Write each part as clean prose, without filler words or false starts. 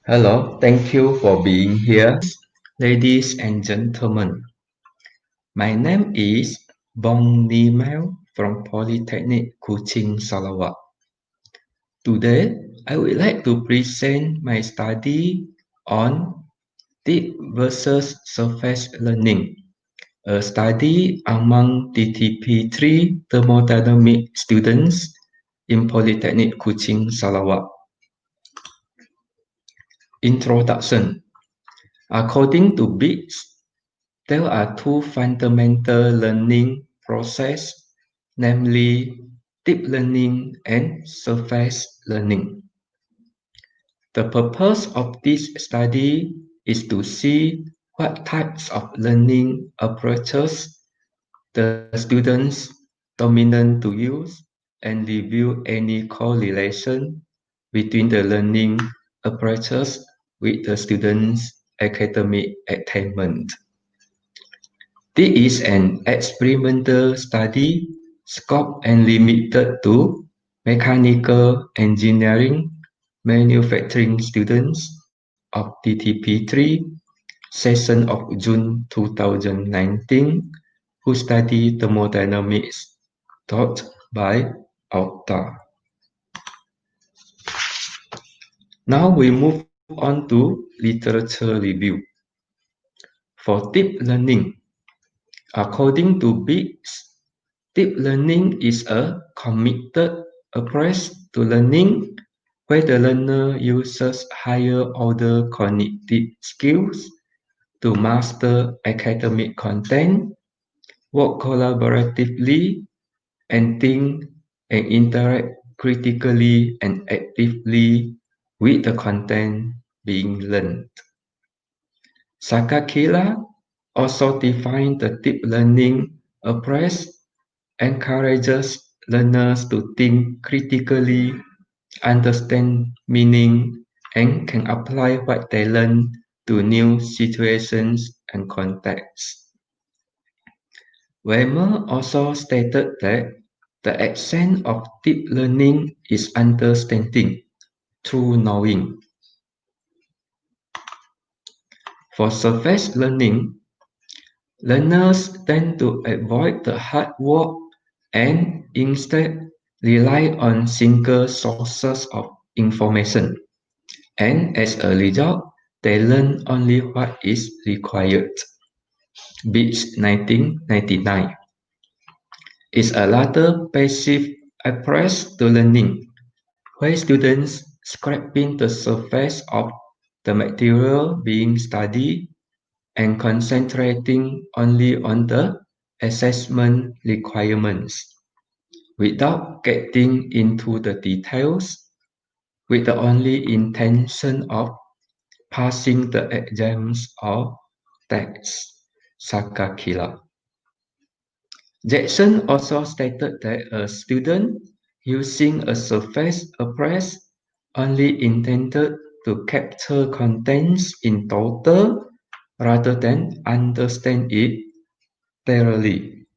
Hello, thank you for being here, ladies and gentlemen. My name is Bong Nee Mel from Politeknik Kuching, Sarawak. Today, I would like to present my study on deep versus surface learning, a study among DTP3 Thermodynamics students in Politeknik Kuching, Sarawak. Introduction. According to BITS, there are two fundamental learning processes, namely deep learning and surface learning. The purpose of this study is to see what types of learning approaches the students dominant to use and review any correlation between the learning approaches with the students' academic attainment. This is an experimental study scoped and limited to mechanical engineering manufacturing students of DTP3 session of June 2019 who study thermodynamics taught by Auta. Now we move on to literature review. For deep learning, according to BITS, deep learning is a committed approach to learning where the learner uses higher order cognitive skills to master academic content, work collaboratively, and think and interact critically and actively with the content being learned. Sakakila also defined the deep learning approach encourages learners to think critically, understand meaning, and can apply what they learn to new situations and contexts. Weimer also stated that the essence of deep learning is understanding through knowing. For surface learning, learners tend to avoid the hard work and instead rely on single sources of information. And as a result, they learn only what is required. Beach 1999 is a rather passive approach to learning, where students scraping the surface of the material being studied and concentrating only on the assessment requirements without getting into the details with the only intention of passing the exams or tests. Sakakila. Jackson also stated that a student using a surface approach only intended to capture contents in total rather than understand it thoroughly.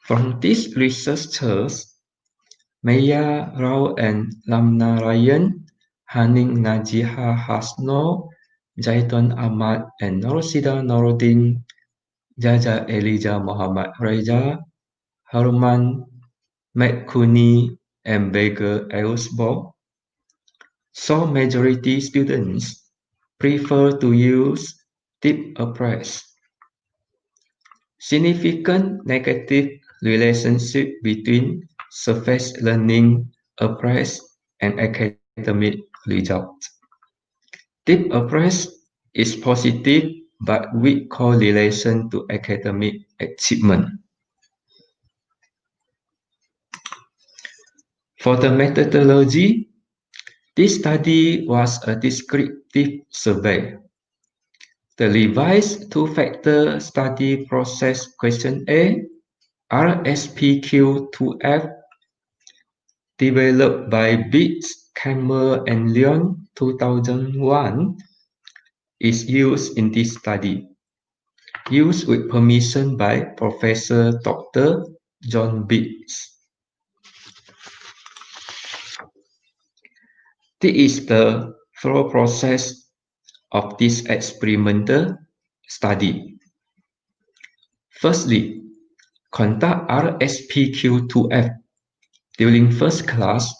From these researchers, Maya Rao and Lamna Ryan, Haning Najiha Hasno, Jaiton Ahmad and Rosida Noruddin, Jaja Elijah Muhammad Reza, Harman McCooney, and Baker Elsbo. So majority students prefer to use deep approach. Significant negative relationship between surface learning approach and academic results. Deep approach is positive but weak correlation to academic achievement. For the methodology, this study was a descriptive survey. The revised two-factor study process question A, RSPQ2F, developed by Beats, Kammer, and Leon 2001, is used in this study, used with permission by Professor Dr. John Beats. This is the flow process of this experimental study. Firstly, conduct RSPQ2F. During first class,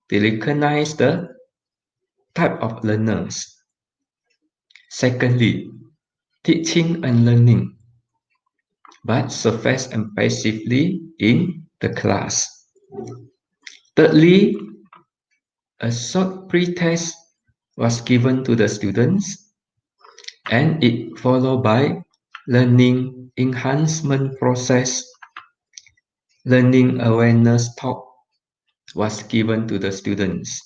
they recognize the type of learners. Secondly, teaching and learning, but surface and passively in the class. Thirdly, a short pretest was given to the students, and it followed by learning enhancement process. Learning awareness talk was given to the students.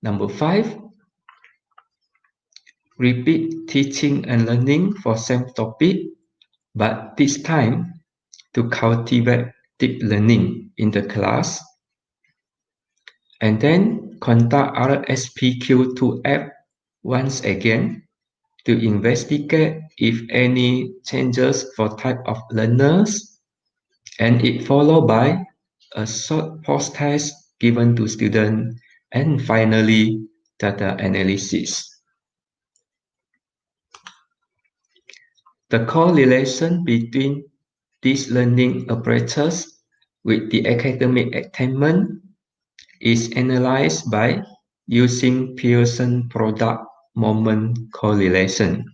Number 5, repeat teaching and learning for same topic, but this time to cultivate deep learning in the class. And then conduct RSPQ2F once again to investigate if any changes for type of learners, and it followed by a short post-test given to students, and finally data analysis. The correlation between these learning apparatus with the academic attainment is analyzed by using Pearson product moment correlation.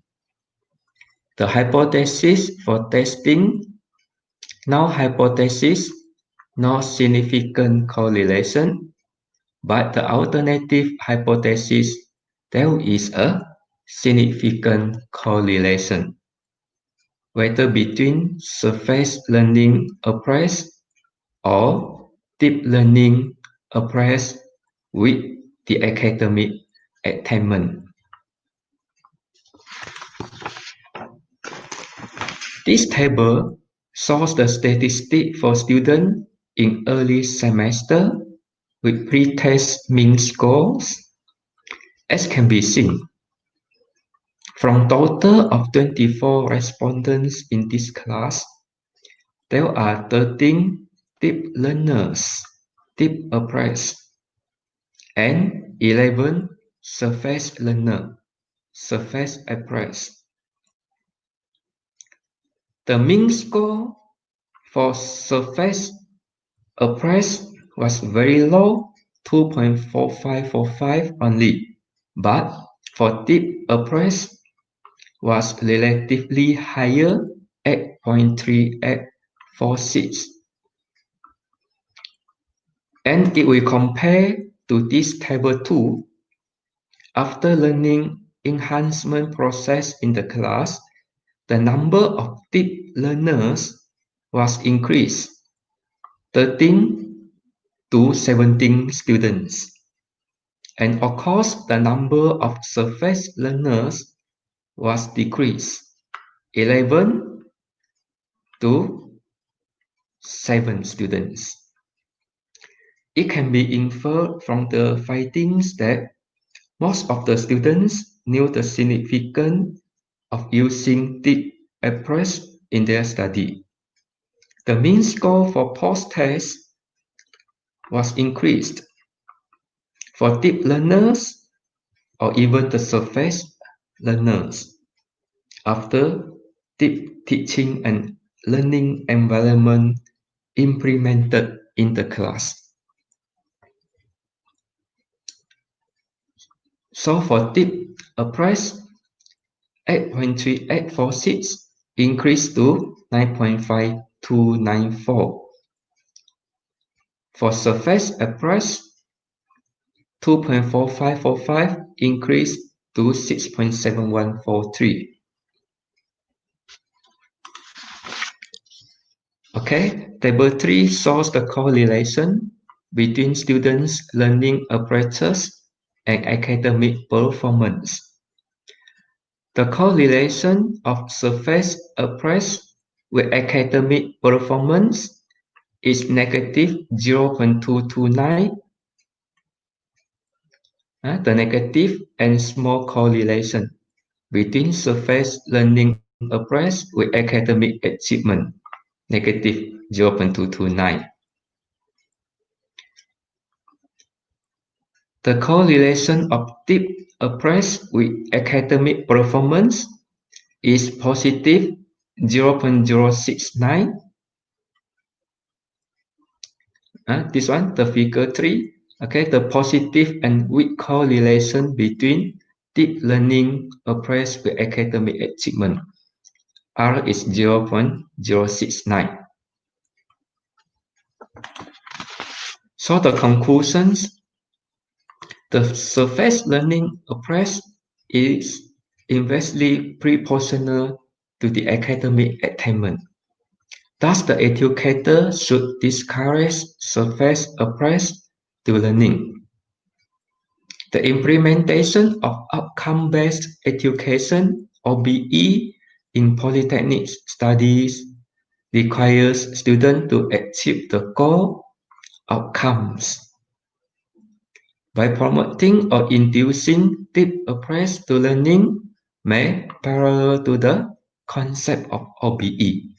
The hypothesis for testing, null hypothesis, no significant correlation, but the alternative hypothesis, there is a significant correlation, whether between surface learning approach or deep learning approach with the academic attainment. This table shows the statistic for students in early semester with pre-test mean scores. As can be seen, from total of 24 respondents in this class, there are 13 deep learners, deep appraised, and 11 surface learner, surface appraised. The mean score for surface appraised was very low, 2.4545 only, but for deep appraised was relatively higher, 8.3846. And if we compare to this table 2, after learning enhancement process in the class, the number of deep learners was increased, 13 to 17 students. And of course, the number of surface learners was decreased, 11 to 7 students. It can be inferred from the findings that most of the students knew the significance of using deep approach in their study. The mean score for post-test was increased for deep learners or even the surface learners after deep teaching and learning environment implemented in the class. So for deep appraise, 8.3846 increased to 9.5294. For surface appraise, 2.4545 increased to 6.7143. Okay, table 3 shows the correlation between students' learning apparatus and academic performance. The correlation of surface appraise with academic performance is negative 0.229. The negative and small correlation between surface learning appraise with academic achievement, negative 0.229. The correlation of deep appraise with academic performance is positive 0.069. This one, the figure 3. Okay, the positive and weak correlation between deep learning appraise with academic achievement. R is 0.069. So the conclusions, the surface learning approach is inversely proportional to the academic attainment. Thus, the educator should discourage surface approach to learning. The implementation of outcome-based education, OBE, in Polytechnic studies requires students to achieve the goal outcomes. By promoting or inducing deep approach to learning may parallel to the concept of OBE.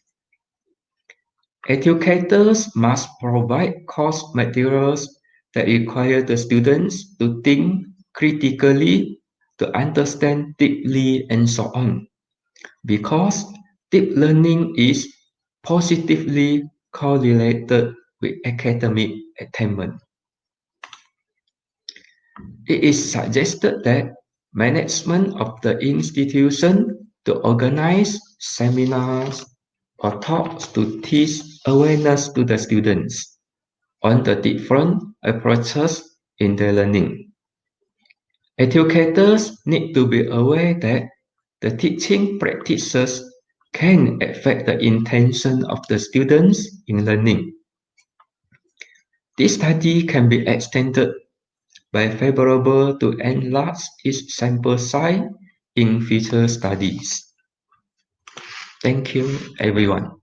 Educators must provide course materials that require the students to think critically, to understand deeply, and so on, because deep learning is positively correlated with academic attainment. It is suggested that management of the institution to organize seminars or talks to teach awareness to the students on the different approaches in their learning. Educators need to be aware that the teaching practices can affect the intention of the students in learning. This study can be extended by favorable to enlarge its sample size in future studies. Thank you, everyone.